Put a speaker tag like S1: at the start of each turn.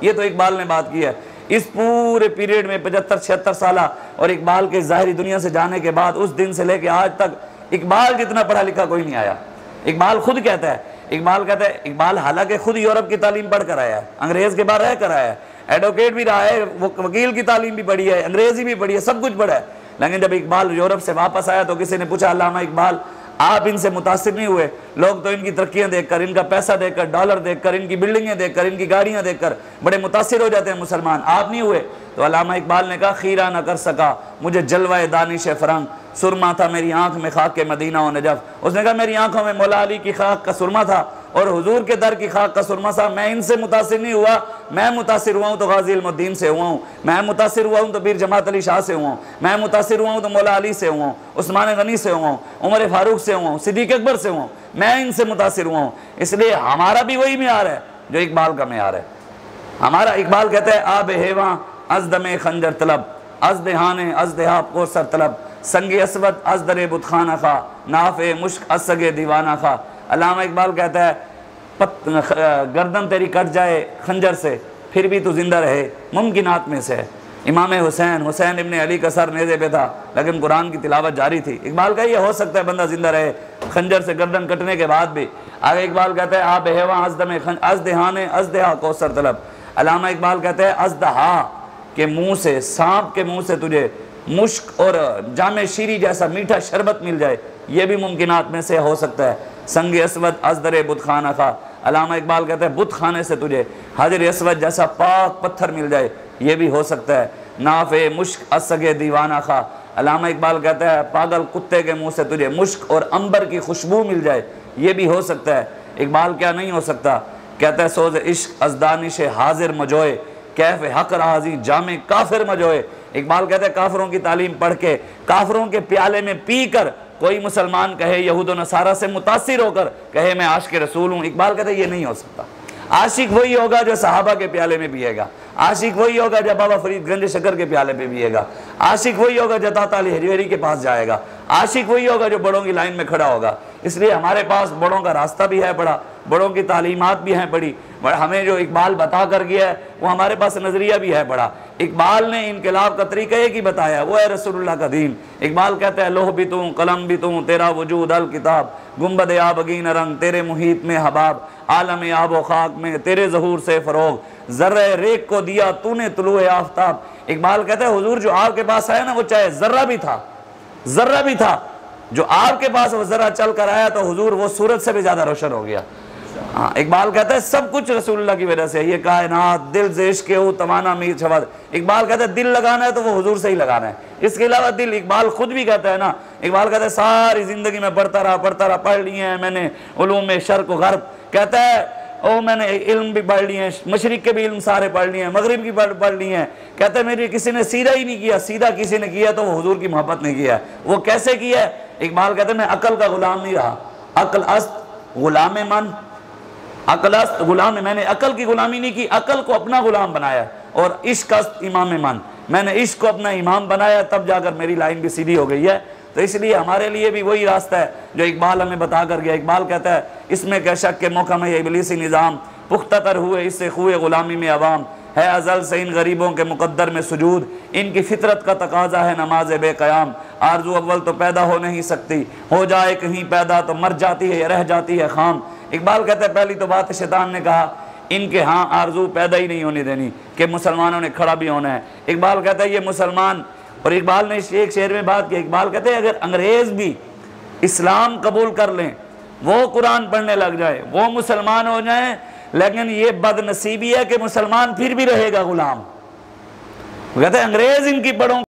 S1: ये तो इकबाल ने बात की है। इस पूरे पीरियड में 75-76 साल और इकबाल के ज़ाहिरी दुनिया से जाने के बाद उस दिन से लेके आज तक इकबाल जितना पढ़ा लिखा कोई नहीं आया। इकबाल खुद कहता है, इकबाल हालांकि खुद यूरोप की तालीम पढ़ कर आया है, अंग्रेज़ के बाद रह कर आया है, एडवोकेट भी रहा है, वो वकील की तालीम भी पढ़ी है, अंग्रेज़ी भी पढ़ी है, सब कुछ पढ़ा है। लेकिन जब इकबाल यूरोप से वापस आया तो किसी ने पूछा, अल्लामा इकबाल आप इनसे मुतासिर नहीं हुए? लोग तो इनकी तरक्कियां देखकर, इनका पैसा देखकर, डॉलर देखकर, इनकी बिल्डिंगें देखकर, इनकी गाड़ियां देखकर बड़े मुतासिर हो जाते हैं मुसलमान, आप नहीं हुए? तो अल्लामा इकबाल ने कहा, खीरा न कर सका मुझे जलवाए दानिश फरंग, सुरमा था मेरी आंख में खाक के मदीना और नजफ। उसने कहा मेरी आंखों में मौला अली की खाक का सुरमा था और हुजूर के दर की खाक का सुरमा था। मैं इनसे मुतासिर नहीं हुआ, मैं मुतासिर हुआ हूँ तो गाजी इल्मुद्दीन से हुआ हूँ, मैं मुतासिर हुआ हूँ तो पीर जमात अली शाह से हुआ हूँ, मैं मुतासिर हुआ हूँ तो मौला अली से हुआ हूँ, उस्मान गनी से हुआ हूँ, उमर फारूक से हुआ हूँ, सिद्दीक अकबर से हुआ हूँ, मैं इनसे मुतासिर हुआ हूँ। इसलिए हमारा भी वही मेयार है जो इकबाल का मेयार है। हमारा इकबाल कहता है, आब हेवा अजदमे खंजर तलब, अजदहाने अजदहा कोसर तलब, संगे असवद अजदरे बुतखाना खा, नाफे मुश्क असगे दीवाना खा। अल्लामा इकबाल कहता है, गर्दन तेरी कट जाए खंजर से फिर भी तू जिंदा रहे, मुमकिनात में से है। इमाम हुसैन इब्ने अली का सर नेज़े पे था लेकिन कुरान की तिलावत जारी थी। इकबाल का ये हो सकता है बंदा जिंदा रहे खंजर से गर्दन कटने के बाद भी। आगे इकबाल कहता है, आप हेवा अजदहाने अजदहा कौसर तलब। अल्लामा इकबाल कहते हैं, अजदहा के मुँह से, सांप के मुँह से तुझे मुश्क और जामे शीरी जैसा मीठा शरबत मिल जाए, ये भी मुमकिनात में से हो सकता है। संग असवद अजदरे बुत खाना खा। अल्लामा इकबाल कहते हैं, बुत खाने से तुझे हजर असवद जैसा पाक पत्थर मिल जाए, ये भी हो सकता है। नाफे मुश्क असगे दीवाना खा। अल्लामा इकबाल कहता है, पागल कुत्ते के मुंह से तुझे मुश्क और अंबर की खुशबू मिल जाए, ये भी हो सकता है। इकबाल क्या नहीं हो सकता? कहता है, सोज इश्क अजदानिश हाजिर मजोए, कैफ हक राजी जामे काफिर मजोए। इकबाल कहते हैं, काफिरों की तालीम पढ़ के, काफिरों के प्याले में पी कर कोई मुसलमान कहे, यहूद और नसारा से मुतासिर होकर कहे मैं आशिक रसूल हूँ, इकबाल कहते हैं ये नहीं हो सकता। आशिक वही होगा जो सहाबा के प्याले में पिएगा, आशिक वही होगा जो बाबा फरीद गंज शकर के प्याले पे पिएगा, आशिक वही होगा जो दाता अली हजवेरी के पास जाएगा, आशिक वही होगा जो बड़ों की लाइन में खड़ा होगा। इसलिए हमारे पास बड़ों का रास्ता भी है बड़ा, बड़ों की तालीमात भी हैं बड़ी, हमें जो इकबाल बता कर गया है वो हमारे पास नज़रिया भी है बड़ा। इकबाल ने इनकलाब का तरीका एक ही बताया, वो है रसूलुल्लाह का दीन। इकबाल कहता है, लोह भी तू कलम भी तू तेरा वजूद अल किताब, गुम्बद आबगीन रंग तेरे मुहीत में हबाब, आलम आबो खाक में तेरे ज़हूर से फ़रोग, ज़र्रे रेख को दिया तूने तुलुए आफ्ताब। इकबाल कहता है, हुजूर जो आपके पास आया ना वो चाहे ज़र्रा भी था, ज़र्रा भी था, जो आपके पास वो ज़रा चल कर आया तो हुजूर वो सूरज से भी ज़्यादा रोशन हो गया। हाँ, इकबाल कहता है सब कुछ रसूलुल्लाह की वजह से, ये कायनात दिल जेश के हो तमाना मीर छवाद। इकबाल कहता है दिल लगाना है तो वो हुजूर से ही लगाना है, इसके अलावा दिल, इकबाल खुद भी कहता है ना, इकबाल कहता है सारी जिंदगी में पढ़ता रहा पढ़ लिए हैं मैंने उलूम में शर्क गर्ब। कहता है ओ मैंने इल्म भी पढ़ लिए हैं, मशरिक के भी इल्म सारे पढ़ लिए हैं, मगरिब की पढ़ लिए हैं। कहता है मेरी किसी ने सीधा ही नहीं किया, सीधा किसी ने किया तो वो हुजूर की मोहब्बत नहीं किया। वो कैसे किया है? इकबाल कहते हैं मैं अकल का गुलाम नहीं रहा, अकल अस्त गुलाम मन, अकल अस्त गुलाम, मैंने अकल की गुलामी नहीं की, अकल को अपना गुलाम बनाया। और इश्क अस्त इमाम मन, मैंने इश्क को अपना इमाम बनाया, तब जाकर मेरी लाइन भी सीधी हो गई है। तो इसलिए हमारे लिए भी वही रास्ता है जो इकबाल हमें बता कर गया। इकबाल कहता है, इसमें क्या शक के मौका में इबलीसी निज़ाम पुख्ता तर हुए इससे खुए गुलामी में अवाम, है अज़ल से इन गरीबों के मुकद्दर में सुजूद, इनकी फितरत का तकाजा है नमाज बेक़याम, आरज़ू अव्वल तो पैदा हो नहीं सकती, हो जाए कहीं पैदा तो मर जाती है, रह जाती है खाम। इकबाल कहता है पहली तो बात शैतान ने कहा, इनके हाँ आरज़ू पैदा ही नहीं होने देनी कि मुसलमानों ने खड़ा भी होना है। इकबाल कहता है ये मुसलमान, और इकबाल ने एक शेर में बात की, इकबाल कहते हैं अगर अंग्रेज़ भी इस्लाम कबूल कर लें, वो कुरान पढ़ने लग जाए, वो मुसलमान हो जाए, लेकिन ये बदनसीबी है कि मुसलमान फिर भी रहेगा गुलाम। कहते हैं अंग्रेज़ इनकी बड़ों